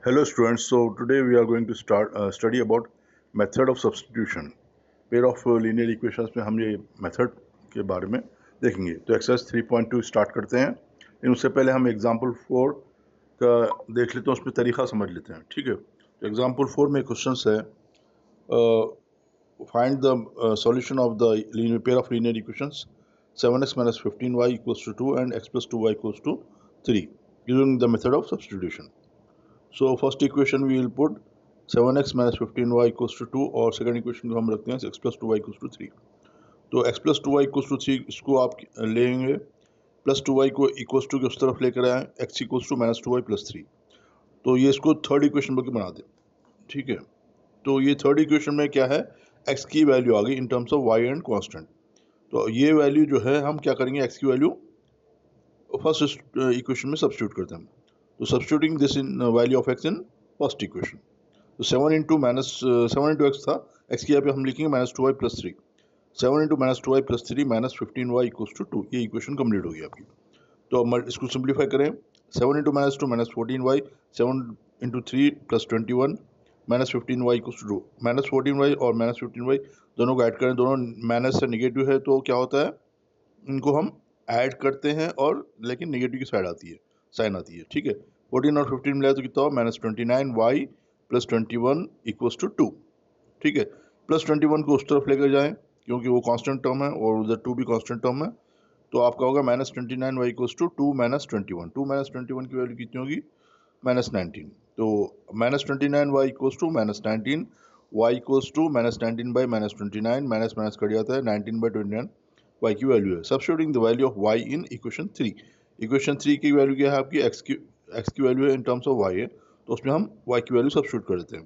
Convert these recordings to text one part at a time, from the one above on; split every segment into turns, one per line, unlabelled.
Hello students, so today we are going to study about method of substitution. Pair of linear equations में हम ये method के बारे में देखेंगे. तो exercise 3.2 स्टार्ट करते हैं. लेकिन उससे पहले हम example 4 का देख लेते हैं, उसमें तरीका समझ लेते हैं. ठीक है. तो example 4 में क्वेश्चन है find the solution of the linear pair of linear equations 7x minus 15y equals to 2 and x plus 2y equals to 3 using the method of substitution. So first equation we will put 7x minus 15y equals to 2 और second equation को हम रखते हैं x plus 2y equals to 3. तो x plus 2y equals to 3 इसको आप लेंगे plus 2y को इक्वल्स टू के उस तरफ लेकर आए x equals to minus 2y plus 3. तो ये इसको थर्ड इक्वेशन बल्कि बना दें. ठीक है. तो ये थर्ड इक्वेशन में क्या है, x की वैल्यू आ गई इन terms of y and constant. तो ये वैल्यू जो है हम क्या करेंगे, x की वैल्यू फर्स्ट इक्वेशन में सब्स्टिट्यूट करते हैं. तो substituting this in value of x in first equation. तो 7 इंटू एक्स था, x की यहाँ पे हम लिखेंगे minus 2y plus 3. 7 into minus 2y plus 3 minus 15y equals to 2. ये इक्वेशन कंप्लीट हो गई आपकी. तो अब इसको सिंप्लीफाई करें. 7 into minus 2 minus 14y, 7 into 3 plus 21 minus 15y equals to 2. Minus 14y और माइनस 15y दोनों को ऐड करें, दोनों माइनस से निगेटिव है, तो क्या होता है, इनको हम ऐड करते हैं और लेकिन निगेटिव की साइड आती है, साइन आती है. ठीक है. 14 और 15 मिलाया तो कितना हुआ, minus 29y plus 21 equals to 2. ठीक है. प्लस 21 को उस तरफ लेकर जाएं क्योंकि वो कांस्टेंट टर्म है और उधर 2 भी कांस्टेंट टर्म है. तो आपका होगा minus 29y equals to 2 minus 21. 2 minus 21 की वैल्यू कितनी होगी, माइनस 19. तो minus 29y equals to minus 19, y equals to minus 19 by minus 29, minus minus cut जाता है, 19 बाई 29 y की वैल्यू है. Substituting the value of y in equation 3. Equation 3 की value क्या है आपकी, x की वैल्यू है इन टर्म्स ऑफ y है, तो उसमें हम y की वैल्यू सब्स्टिट्यूट कर देते हैं.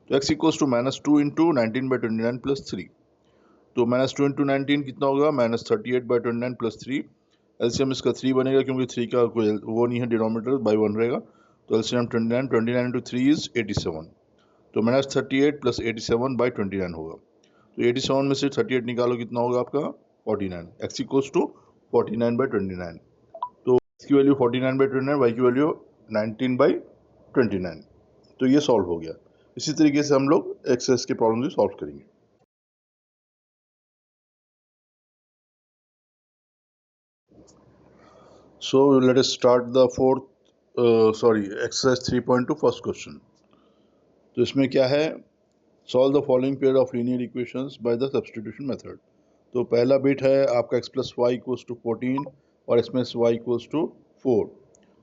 तो x equals to minus 2 into 19 by 29 plus 3. तो माइनस 2 इंटू 19 कितना होगा, माइनस 38 बाई 29 प्लस 3. एलसीएम इसका 3 बनेगा क्योंकि 3 का कोई वो नहीं है, डिनोमिनेटर बाई 1 रहेगा. तो एलसीएम 29 इंटू 3 इज 87. तो माइनस 38 प्लस 87 बाई 29 होगा. तो 87 में से 38 निकालो, कितना होगा आपका 49. X equals to 49 by 29. तो एक्स की वैल्यू 49 बाई 29, वाई की वैल्यू 19 बाई 29. तो ये सॉल्व हो गया. इसी तरीके से हम लोग एक्सेस के प्रॉब्लम भी सॉल्व करेंगे. So let us start the exercise 3.2 first question. तो इसमें क्या है, solve the following pair of linear equations by the substitution method. तो पहला बिट है आपका x plus y equals to 14 और x minus y equals to 4.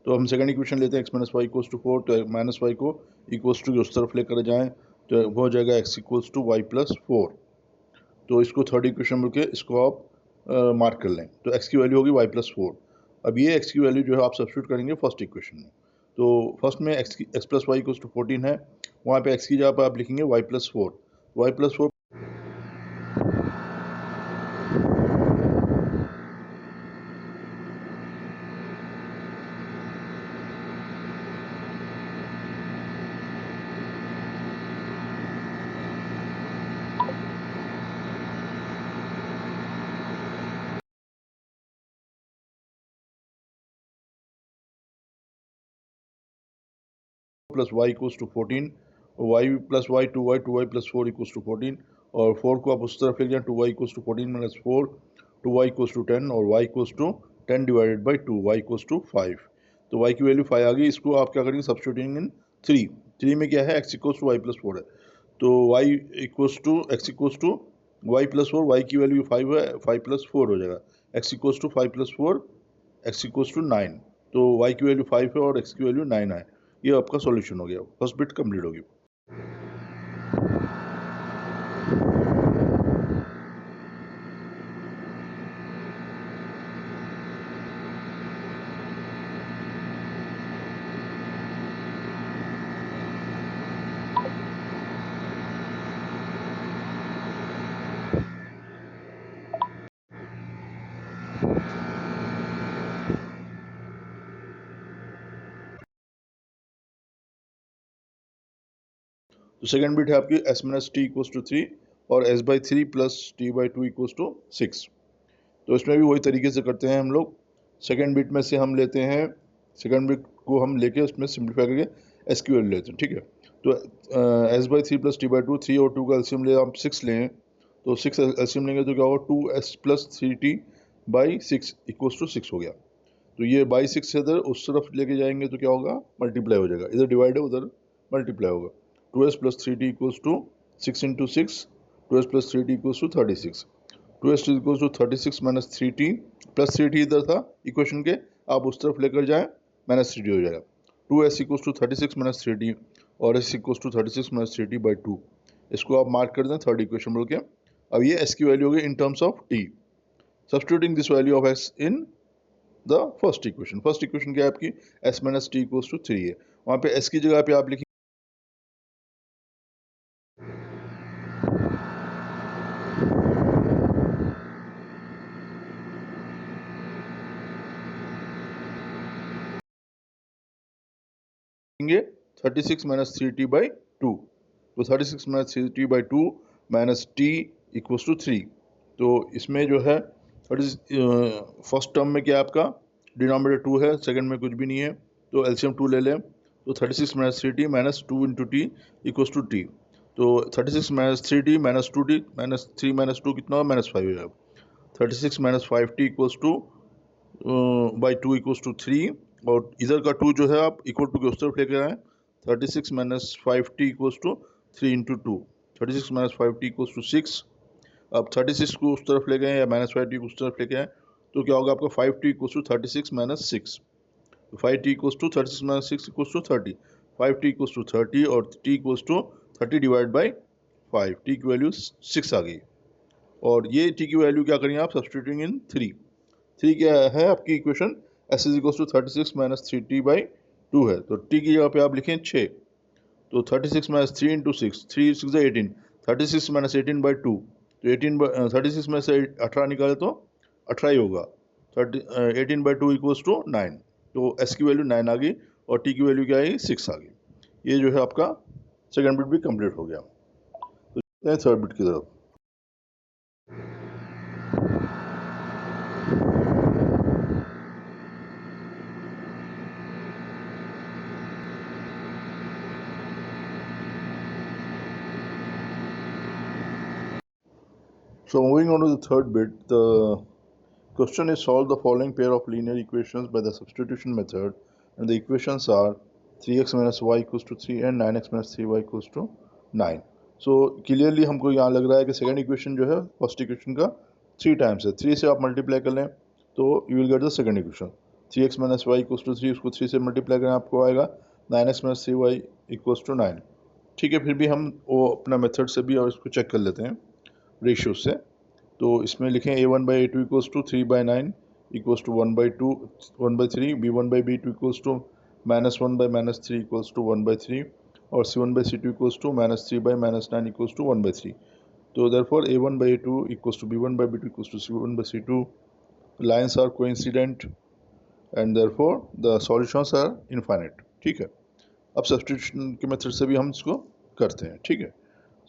तो हम सेकंड इक्वेशन लेते हैं, x minus y equals to 4. तो माइनस y को equals to उस तरफ लेकर जाएं तो वो हो जाएगा x equals to y plus 4. तो इसको थर्ड इक्वेशन बोल के इसको आप मार्क कर लें. तो x की वैल्यू होगी y plus 4. अब ये x की वैल्यू जो है आप सब्स्टिट्यूट करेंगे फर्स्ट इक्वेशन में. तो फर्स्ट में x plus y equals to 14 है, वहाँ पे x की जगह पर आप लिखेंगे y plus 4. y plus 4 plus y equals to 14, y plus y 2y plus 4 equals to 14, और 4 को आप उस तरफ ले जाएं, 2y equals to 14 minus 4, 2y equals to 10 और y equals to 10 divided by 2, y equals to 5. तो y की वैल्यू 5 आ गई. इसको आप क्या करेंगे, सब्स्टिट्यूटिंग इन 3. 3 में क्या है, x equals to y plus 4 है. तो y equals to x equals to y plus 4, y की वैल्यू 5 है, 5 प्लस 4 हो जाएगा. x equals to 5 plus 4, x equals to 9. तो y की वैल्यू 5 है और x की वैल्यू 9 है. ये आपका सॉल्यूशन हो गया, फर्स्ट बिट कंप्लीट होगी. तो सेकंड बिट है आपकी s minus t equals to 3 और s by 3 plus t by 2 equals to 6. तो इसमें भी वही तरीके से करते हैं हम लोग. सेकंड बिट में से हम लेते हैं, सेकंड बिट को हम लेके उसमें सिंप्लीफाई करके एस की वैल्यू लेते हैं, ठीक है। तो S by three plus t by two, 3 और 2 का एल्सियम ले आप 6 लें, तो 6 एल्सियम लेंगे तो क्या होगा 2s plus 3t by 6 equals to 6 हो गया। तो ये बाई 6 से इधर उस तरफ लेके जाएंगे तो क्या होगा, मल्टीप्लाई हो जाएगा, इधर डिवाइड है उधर मल्टीप्लाई होगा। 2s plus 3t equals to 6 into 6, 2s plus 3t equals to 36, 2s equals to 36 minus 3t plus 3t इधर था इक्वेशन के, आप उस तरफ लेकर जाए माइनस 3t हो जाएगा। 2s equals to 36 minus 3t और s equals to 36 minus 3t by 2, इसको आप मार्क कर दें थर्ड इक्वेशन बोल के। अब ये s की वैल्यू होगी in terms of t, substituting this value of s in the first equation. First equation क्या है आपकी, s minus t equals to 3 है, वहाँ पे s की जगह पे आप लिखेंगे लेंगे 36 माइनस 3t बाई 2, तो 36 minus 3t by 2 minus t equals to 3। तो इसमें जो है फर्स्ट टर्म में क्या है आपका, डिनोमिनेटर 2 है, सेकंड में कुछ भी नहीं है, तो एलसीएम 2 ले लें, तो 36 minus 3t minus 2 into t equals to t. तो 36 minus 3t minus 2t minus 3 minus 2 कितना होगा, माइनस 5 हो जाएगा। 36 minus 5t equals to by 2 equals to 3, और इधर का 2 जो है आप इक्वल टू के उस तरफ लेकर आए, 36 minus 5t equals to 3 into 2, 36 minus 5t equals to 6। अब 36 को उस तरफ ले गए या माइनस 5t को उस तरफ लेके आए, तो क्या होगा आपका 5t equals to 36 minus 6, 5t equals to 36 minus 6 equals to 30, 5t equals to 30 और t equals to 30 divide by 5, t की वैल्यू 6 आ गई। और ये t की वैल्यू क्या करेंगे आप, सब्स्टिट्यूटिंग इन 3 क्या है आपकी equation, s is equals to 36 minus 3t by 2 है, तो t की जगह पे आप लिखें 6, तो 36 माइनस 3 इंटू 6, 3 6 18, 36 माइनस 18 बाई 2, तो 36 में से 18 निकाले तो 18 ही होगा, 18 बाई 2 इक्वल्स टू 9, तो s की वैल्यू 9 आ गई और t की वैल्यू क्या आई, 6 आ गई। ये जो है आपका सेकेंड बिट भी कंप्लीट हो गया। तो थर्ड बिट की तरफ, so moving on to the third bit, the question is solve the following pair of linear equations by the substitution method, and the equations are 3x minus y equals to 3 and 9x minus 3y equals to 9. So clearly हमको यहाँ लग रहा है कि second equation जो है first equation का 3 times है, 3 से आप मल्टीप्लाई कर लें तो you will get the second equation, 3x minus y equals to 3, उसको 3 से मल्टीप्लाई करें आपको आएगा 9x minus 3y equals to 9। ठीक है, फिर भी हम वो अपना मेथड से भी और इसको चेक कर लेते हैं रेशियो से। तो इसमें लिखें a1 by a2 equals to 3 by 9 equals to 1 by 2 1 by 3, b1 by b2 equals to minus 1 by minus 3 equals to 1 by 3 और c1 by c2 equals to minus 3 by minus 9 equals to 1 by 3। तो therefore a1 by a2 equals to b1 by b2 equals to c1 by c2, lines are coincident and therefore the solutions are infinite. ठीक है, अब substitution के method से भी हम इसको करते हैं। ठीक है,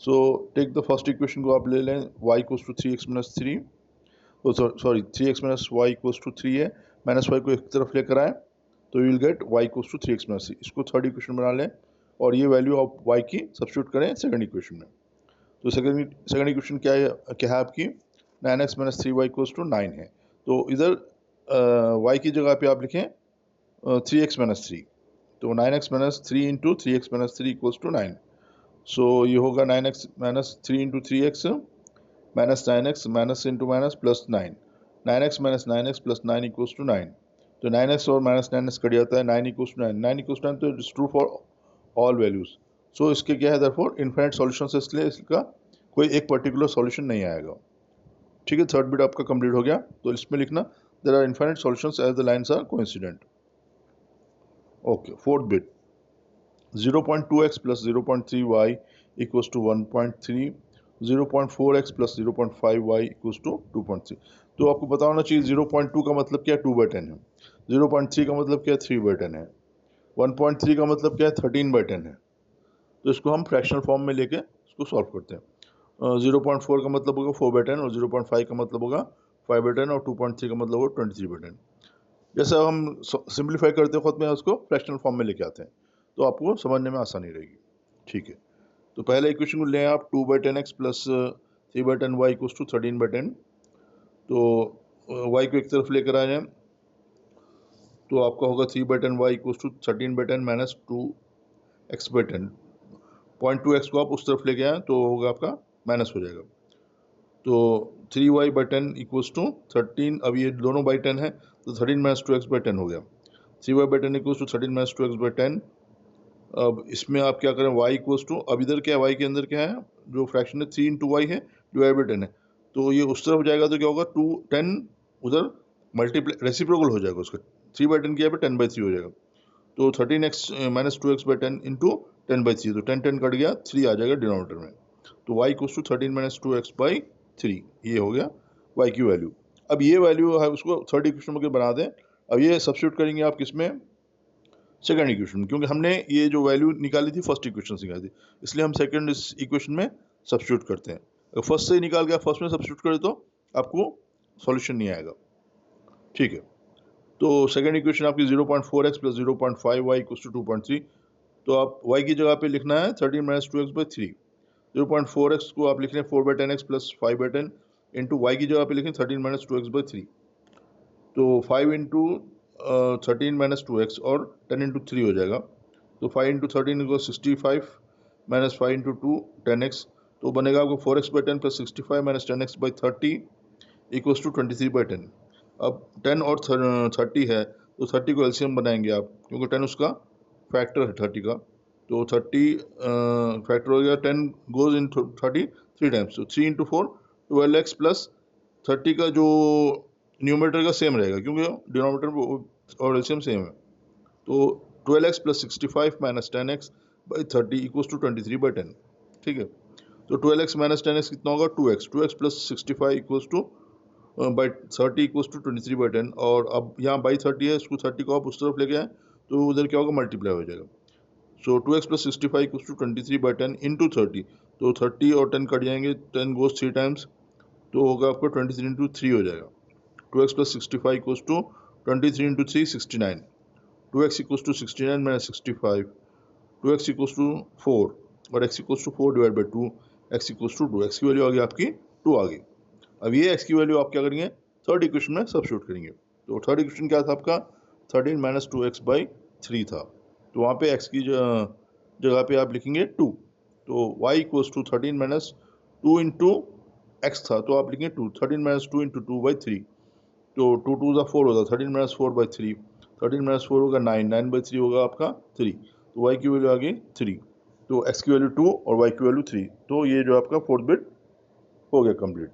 so take the first equation को आप ले लें, y equals to 3x minus 3, sorry 3x minus y equals to 3 है, माइनस वाई को एक तरफ लेकर आए तो you will get y equals to 3x minus 3, इसको थर्ड इक्वेशन बना लें और ये वैल्यू ऑफ y की सब्स्टिट्यूट करें सेकंड इक्वेशन में। तो सेकंड इक्वेशन क्या है आपकी, 9x minus 3y equals to 9 है, तो इधर y की जगह पे आप लिखें 3x माइनस 3, तो 9x minus 3 into 3x minus 3 equals to 9, so ये होगा 9x minus 3 into 3x minus 9x minus into minus plus 9, 9x minus 9x plus 9 equals to 9, तो 9x और माइनस 9x कट जाता है, 9 इक्वल्स टू 9, 9 इक्वल्स टू 9, तो it's true for all values. So इसके क्या है देयरफॉर इनफाइनाइट सॉल्यूशन है, इसलिए इसका कोई एक पर्टिकुलर सॉल्यूशन नहीं आएगा। ठीक है, थर्ड बिट आपका कंप्लीट हो गया, तो इसमें लिखना there are infinite solutions as the lines are coincident. Okay, fourth bit 0.2x plus 0.3y equals to 1.3, 0.4x plus 0.5y equals to 2.3। तो आपको पता होना चाहिए 0.2 का मतलब क्या है, 2/10 है, 0.3 का मतलब क्या है, 3/10 है, 1.3 का मतलब क्या है, 13/10 है। तो इसको हम फ्रैक्शनल फॉर्म में लेके इसको सॉल्व करते हैं। 0.4 का मतलब होगा 4/10 और 0.5 का मतलब होगा 5/10 और 2.3 का मतलब होगा 23/10। जैसे हम सिंप्लीफाई करते वक्त में उसको फ्रैक्शनल फॉर्म में लेके आते हैं, तो आपको समझने में आसानी रहेगी। ठीक है, तो पहले इक्वेशन को लें आप 2/10x plus 3/10y equals to 13/10। तो y को एक तरफ लेकर आ जाए तो आपका होगा 3/10y equals to 13/10 minus 2x/10। 0.2x को आप उस तरफ लेके आए तो होगा आपका माइनस हो जाएगा। तो 3y/10 इक्वल्स टू 13, अब ये दोनों बाई 10 है तो 13 माइनस 2x/10 हो गया। 3y/10 equals to 13 minus 2x/10। अब इसमें आप क्या करें, y इक्वल्स टू, अब इधर क्या है, y के अंदर क्या है, जो फ्रैक्शन है 3 इंटू वाई है डिवाइड बाई 10 है, तो ये उस तरफ जाएगा तो क्या होगा 10 उधर मल्टीप्लाई रेसिप्रोकल हो जाएगा उसका, 3/10 किया पे 10/3 हो जाएगा। तो 13x माइनस 2x/10 इंटू 10/3, तो 10 कट गया, 3 आ जाएगा डिनोमिनेटर में। तो y equals to 13 minus 2x/3, ये हो गया y की वैल्यू। अब ये वैल्यू है उसको थर्ड इक्वेशन में बना दें। अब ये सब्स्टिट्यूट करेंगे आप किसमें, सेकंड इक्वेशन में, क्योंकि हमने ये जो वैल्यू निकाली थी फर्स्ट इक्वेशन से निकाली थी, इसलिए हम सेकंड इस इक्वेशन में सब्स्टिट्यूट करते हैं। अगर फर्स्ट से निकाल के आप फर्स्ट में सब्स्टिट्यूट करें तो आपको सॉल्यूशन नहीं आएगा। ठीक है, तो सेकंड इक्वेशन आपकी 0.4x plus 0.5y equals to 2.3। तो आप y की जगह पे लिखना है 13 माइनस 2x/3। 0.4x को आप लिख रहे हैं 4/10x प्लस 5/10 इंटू वाई की जगह पे लिखें 13 माइनस 2x/3। तो 5 इंटू 13 माइनस 2x और 10 इंटू 3 हो जाएगा। तो 5 इंटू 13 को 65 माइनस 5 इंटू 2 10x, तो बनेगा आपको 4x/10 plus 65 minus 10x/30 equals to 23/10। अब 10 और 30 है तो 30 को एलसीएम बनाएंगे आप, क्योंकि 10 उसका फैक्टर है 30 का। तो 30 फैक्टर हो गया, 10 गोज इन 30 3 टाइम्स, तो 3 इंटू 4 12x प्लस 30 का जो न्यूमरेटर का सेम रहेगा क्योंकि डिनोमिनेटर और एलसीएम सेम है। तो 12x plus 65 minus 10x/30 equals to 23/10। ठीक है, तो 12x माइनस 10x कितना होगा 2x, 2x plus 65 equals to by 30 equals to 23/10। और अब यहाँ बाई 30 है, इसको 30 को आप उस तरफ लेके आए तो उधर क्या होगा मल्टीप्लाई हो जाएगा। So 2x plus 65 equals to 23/10 into 30, तो 30 और 10 कट जाएंगे, 10 गोज 3 टाइम्स, तो होगा आपको 23 इंटू 3 हो जाएगा। 2x plus 65 equals to 23 into 3 69। 2x equals to 69 minus 65, 2x equals to 4 और x equals to 4 divide by 2, x equals to 2, x की वैल्यू आ गई आपकी 2 आ गई। अब ये x की वैल्यू आप क्या करेंगे, थर्ड इक्वेशन में सब्स्टिट्यूट करेंगे। तो थर्ड इक्वेशन क्या था आपका 13 माइनस 2x/3 था, तो वहाँ पे x की जगह पे आप लिखेंगे 2। तो y equals to 13 minus 2 into x था, तो आप लिखेंगे 2, 13 माइनस 2 इंटू 2/3, तो 2 2 ज़ा 4 होगा, 13 माइनस 4/3, 13 माइनस 4 होगा 9, 9/3 होगा आपका 3, तो y की वैल्यू आ गई 3। तो x की वैल्यू 2 और y की वैल्यू 3, तो ये जो आपका फोर्थ बिट हो गया कंप्लीट।